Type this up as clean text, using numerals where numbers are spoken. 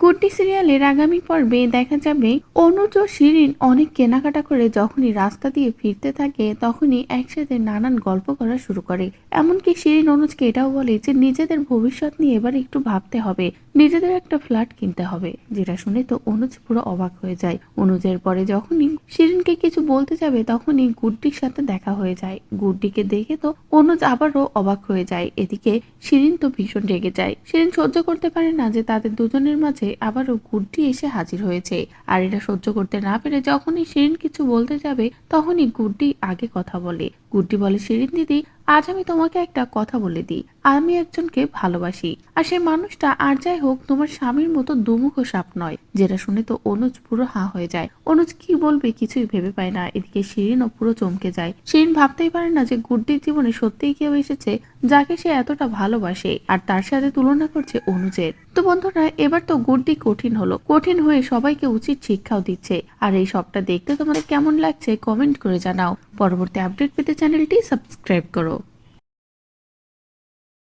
গুড্ডি সিরিয়ালের আগামী পর্বে দেখা যাবে অনুজ ও শিরিন অনেক কেনাকাটা করে যখনই রাস্তা দিয়ে ফিরতে থাকে তখনই একসাথে নানান গল্প করা শুরু করে। এমনকি শিরিন অনুজকে এটাও বলে যে নিজেদের ভবিষ্যৎ নিয়ে এবার একটু ভাবতে হবে, নিজেদের একটা ফ্ল্যাট কিনতে হবে। যেটা শুনে তো অনুজ পুরো অবাক হয়ে যায়। অনুজের পরে যখনই শিরিনকে কিছু বলতে যাবে তখনই গুড্ডির সাথে দেখা হয়ে যায়। গুড্ডিকে দেখে তো অনুজ আবারও অবাক হয়ে যায়। এদিকে শিরিন তো ভীষণ রেগে যায়। শিরিন সহ্য করতে পারে না যে তাদের দুজনের মাঝে আবারও গুড্ডি এসে হাজির হয়েছে। আর এটা সহ্য করতে না পেরে যখনই শিরিন কিছু বলতে যাবে তখনই গুড্ডি আগে কথা বলে। গুড্ডি বলে, শিরিন দিদি, আজ আমি তোমাকে একটা কথা বলে দিই, আমি একজনকে ভালোবাসি, আর সেই মানুষটা আর যাই হোক তোমার স্বামীর মতো দুমুখো সাপ নয়। যেটা শুনে তো অনুজ পুরো হাঁ হয়ে যায়। অনুজ কি বলবে কিছুই ভেবে পায় না। এদিকে শিরিনও পুরো চমকে যায়। শিরিন ভাবতেই পারে না যে গুড্ডির জীবনে সত্যিই কেউ এসেছে যাকে সে এতটা ভালোবাসে, আর তার সাথে তুলনা করছে অনুজের। তো বন্ধুরা, এবার তো গুড্ডি কঠিন হলো, কঠিন হয়ে সবাইকে উচিত শিক্ষাও দিচ্ছে। আর এই সবটা দেখতে তোমাদের কেমন লাগছে কমেন্ট করে জানাও। পরবর্তী আপডেট পেতে চ্যানেলটি সাবস্ক্রাইব করো।